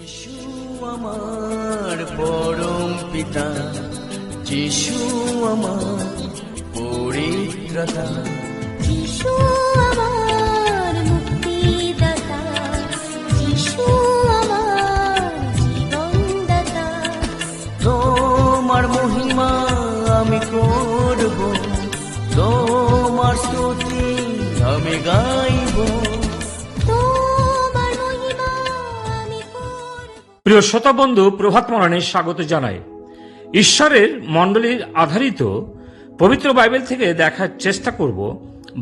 যিশু আমার পরম পিতা, যিশু আমার পরিত্রাতা, যিশু আমার মুক্তিদাতা, যিশু আমার জীবনদাতা। তোমার মহিমা আমি করব, তোমার স্তুতি আমি গাইব। তোমার মহিমা আমি করব। প্রিয় শ্রোতা বন্ধু, প্রভাত মরণে স্বাগত জানাই। ঈশ্বরের মণ্ডলীর আধারিত পবিত্র বাইবেল থেকে দেখার চেষ্টা করব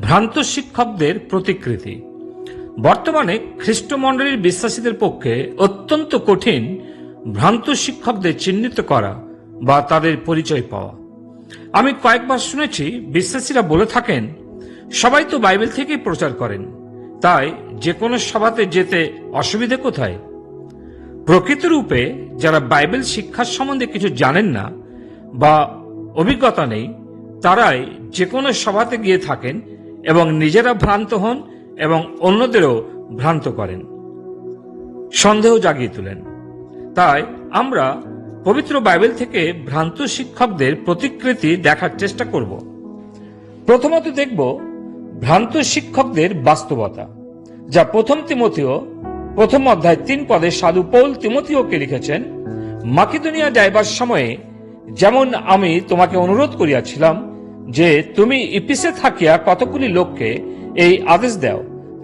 ভ্রান্ত শিক্ষকদের প্রতিকৃতি। বর্তমানে খ্রিস্ট মণ্ডলীর বিশ্বাসীদের পক্ষে অত্যন্ত কঠিন ভ্রান্ত শিক্ষকদের চিহ্নিত করা বা তাদের পরিচয় পাওয়া। আমি কয়েকবার শুনেছি বিশ্বাসীরা বলে থাকেন, সবাই তো বাইবেল থেকেই প্রচার করেন, তাই যে কোনো সভাতে যেতে অসুবিধে কোথায়? প্রকৃত রূপে যারা বাইবেল শিক্ষার সম্বন্ধে কিছু জানেন না বা অভিজ্ঞতা নেই, তারাই যে কোনো সভাতে গিয়ে থাকেন এবং নিজেরা ভ্রান্ত হন এবং অন্যদেরও ভ্রান্ত করেন, সন্দেহ জাগিয়ে তোলেন। তাই আমরা পবিত্র বাইবেল থেকে ভ্রান্ত শিক্ষকদের প্রতিকৃতি দেখার চেষ্টা করব। প্রথমত দেখব ভ্রান্ত শিক্ষকদের বাস্তবতা, যা প্রথম তিমথিও প্রথম অধ্যায় 3 পদে সাধু পৌল তিমথিওকে লিখেছেন, মাকিদুনিয়া যাইবার সময়ে যেমন আমি তোমাকে অনুরোধ করিয়াছিলাম যে তুমি ইপিসে থাকিয়া কতগুলি লোককে এই আদেশ দাও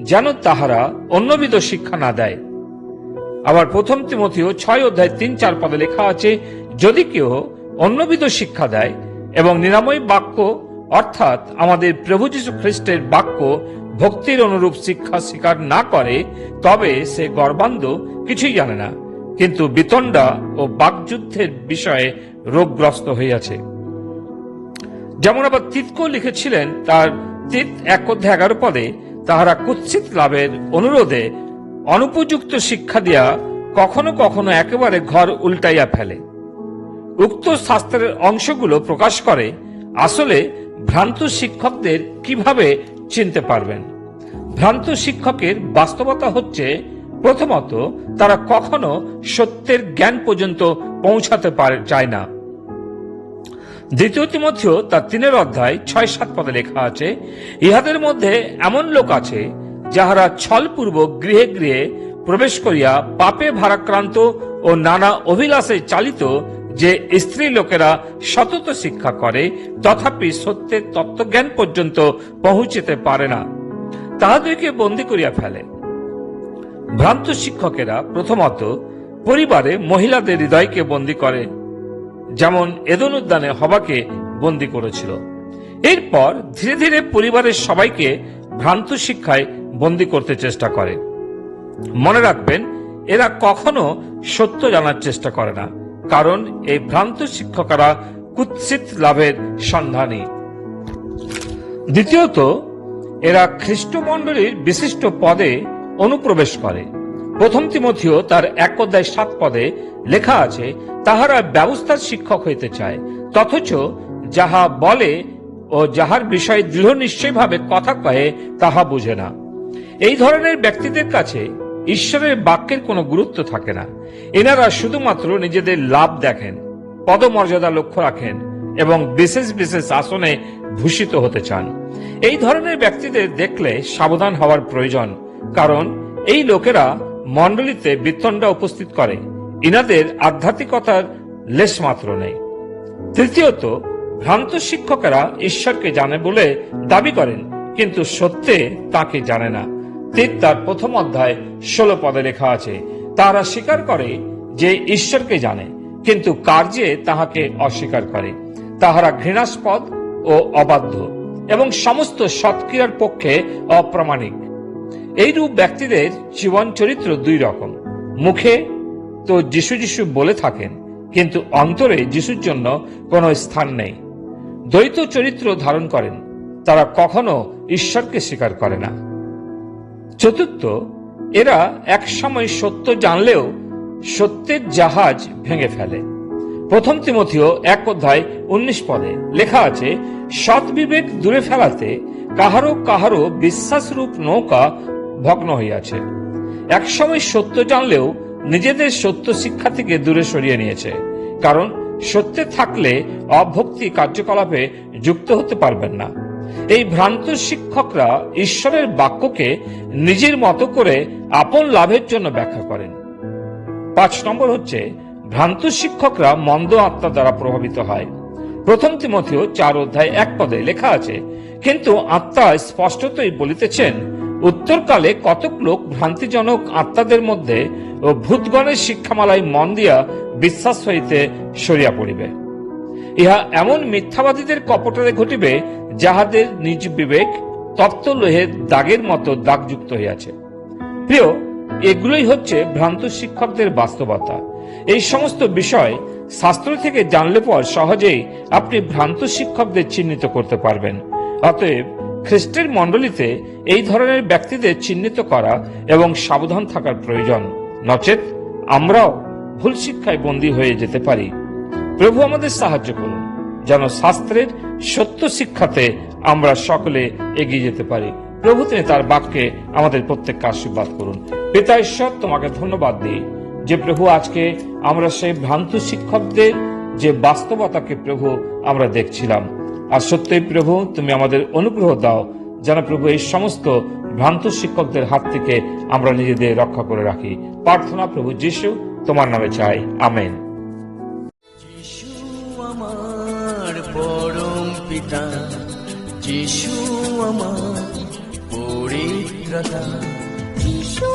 যেন তাহারা অন্যবিধ শিক্ষা না দেয়। আবার প্রথম তিমথিও 6 অধ্যায় 3-4 পদে লেখা আছে, যদি কেউ অন্যবিধ শিক্ষা দেয় এবং নিরাময় বাক্য অর্থাৎ আমাদের প্রভু যীশু খ্রিস্টের বাক্য ভক্তির অনুরূপ শিক্ষা স্বীকার না করে, তবে সে গর্বান্ধ, কিছুই জানে না, কিন্তু বিতণ্ডা ও বাকযুদ্ধের বিষয়ে রোগগ্রস্ত হইয়াছে। যেমন আবার তিতকেও লিখেছিলেন তার 1 অধ্যায় 11 পদে, তাহারা কুৎসিত লাভের অনুরোধে অনুপযুক্ত শিক্ষা দিয়া কখনো কখনো একেবারে ঘর উল্টাইয়া ফেলে। উক্ত শাস্ত্রের অংশগুলো প্রকাশ করে আসলে ভ্রান্ত শিক্ষকদের কিভাবে চিনতে পারবেন। ভ্রান্ত শিক্ষকের বাস্তবতা হচ্ছে, প্রথমত তারা কখনো সত্যের জ্ঞান পর্যন্ত পৌঁছাতে চায় না। দ্বিতীয় তিমথিও তার 3 অধ্যায় 6-7 পদে লেখা আছে, ইহাদের মধ্যে এমন লোক আছে যাহারা ছলপূর্বক গৃহে গৃহে প্রবেশ করিয়া পাপে ভারাক্রান্ত ও নানা অভিলাষে চালিত যে স্ত্রী লোকেরা সতত শিক্ষা করে, তথাপি সত্যের তত্ত্বজ্ঞান পর্যন্ত পৌঁছিতে পারে না, তাহাদেরকে বন্দী করিয়া ফেলে। ভ্রান্ত শিক্ষকেরা প্রথমত পরিবারে মহিলাদের হৃদয়কে বন্দী করে, যেমন এদন উদ্যানে হবাকে বন্দী করেছিল। এরপর ধীরে ধীরে পরিবারের সবাইকে ভ্রান্ত শিক্ষায় বন্দী করতে চেষ্টা করে। মনে রাখবেন, এরা কখনো সত্য জানার চেষ্টা করে না, কারণ এই ভ্রান্ত শিক্ষকেরা কুৎসিত লাভের সন্ধানী। দ্বিতীয়ত, এরা খ্রিস্টমণ্ডলীর বিশিষ্ট পদে অনুপ্রবেশ করে। প্রথম তিমথিও তার 1 অধ্যায় 7 পদে লেখা আছে, তাহারা ব্যবস্থার শিক্ষক হইতে চায়, অথচ যাহা বলে ও যাহার বিষয়ে দৃঢ় নিশ্চয়ভাবে কথা কহে তাহা বুঝে না। এই ধরনের ব্যক্তিদের কাছে ঈশ্বরের বাক্যের কোনো গুরুত্ব থাকে না। এনারা শুধুমাত্র নিজেদের লাভ দেখেন, পদমর্যাদা লক্ষ্য রাখেন এবং বিশেষ বিশেষ আসনে ভূষিত হতে চান। এই ধরনের ব্যক্তিদের দেখলে সাবধান হওয়ার প্রয়োজন, কারণ এই লোকেরা মণ্ডলীতে বিতণ্ডা উপস্থিত করে। ইনাদের আধ্যাত্মিকতার লেশ মাত্র নেই। তৃতীয়ত, ভ্রান্ত শিক্ষকেরা ঈশ্বরকে জানে বলে দাবি করেন, কিন্তু সত্যে তাকে জানে না। তার 1 অধ্যায় 16 পদে লেখা আছে, তারা স্বীকার করে যে ঈশ্বরকে জানে, কিন্তু কার্যে তাহাকে অস্বীকার করে। তাহারা ঘৃণাস্পদ ও অবাধ্য এবং সমস্ত সৎক্রিয়ার পক্ষে অপ্রামাণিক। এইরূপ ব্যক্তিদের জীবন চরিত্র 2 রকম। মুখে তো যিশু যিশু বলে থাকেন, কিন্তু অন্তরে যিশুর জন্য কোনো স্থান নেই। দ্বৈত চরিত্র ধারণ করেন, তারা কখনো ঈশ্বরকে স্বীকার করে না। চতুর্থ, এরা এক সময় সত্য জানলেও সত্যের জাহাজ ভেঙে ফেলে। প্রথম তিমথিও 1 অধ্যায় 19 পদে লেখা আছে, সৎ বিবেক দূরে ফেলাতে কাহারো কাহারো বিশ্বাসরূপ নৌকা ভগ্ন হইয়াছে। এক সময় সত্য জানলেও নিজেদের সত্য শিক্ষা থেকে দূরে সরিয়ে নিয়েছে, কারণ সত্যে থাকলে অভক্তি কার্যকলাপে যুক্ত হতে পারবেন না। এই ভ্রান্ত শিক্ষকরা ঈশ্বরের বাক্যকে নিজের মতো করে আপন লাভের জন্য ব্যাখ্যা করেন। 5 নম্বর হচ্ছে, ভ্রান্ত শিক্ষকরা মন্দ আত্মা দ্বারা প্রভাবিত হয়। 1 তিমথেয় 4:1 লেখা আছে, কিন্তু আত্মা স্পষ্টতই বলিতেছেন, উত্তরকালে কতক লোক ভ্রান্তিজনক আত্মাদের মধ্যে ও ভূতগণের শিক্ষামালায় মন দিয়া বিশ্বাস হইতে সরিয়া পড়িবে। ইহা এমন মিথ্যাবাদীদের কপটরে ঘটিবে, যাহাদের নিজ বিবেক তপ্ত লোহের দাগের মতো দাগযুক্ত হইয়াছে। প্রিয়, এগুলোই হচ্ছে ভ্রান্ত শিক্ষকদের বাস্তবতা। এই সমস্ত বিষয় শাস্ত্র থেকে জানলে পর সহজেই আপনি ভ্রান্ত শিক্ষকদের চিহ্নিত করতে পারবেন। অতএব খ্রিস্টের মণ্ডলীতে এই ধরনের ব্যক্তিদের চিহ্নিত করা এবং সাবধান থাকার প্রয়োজন, নচেত আমরাও ভুল শিক্ষায় বন্দী হয়ে যেতে পারি। প্রভু আমাদের সাহায্য করুন, যেন শাস্ত্রের সত্য শিক্ষাতে আমরা সকলে এগিয়ে যেতে পারি। প্রভু তিনি তার বাক্যে আমাদের প্রত্যেককে আশীর্বাদ করুন। পিতা ঈশ্বর, তোমাকে ধন্যবাদ দিই যে প্রভু আজকে আমরা সেই ভ্রান্ত শিক্ষকদের যে বাস্তবতাকে প্রভু আমরা দেখছিলাম। আর সত্যই প্রভু তুমি আমাদের অনুগ্রহ দাও, যেন প্রভু এই সমস্ত ভ্রান্ত শিক্ষকদের হাত থেকে আমরা নিজেদের রক্ষা করে রাখি। প্রার্থনা প্রভু যিশু তোমার নামে চাই, আমেন। যিশু আমার পরম পিতা, যিশু আমার পরিত্রাতা, যিশু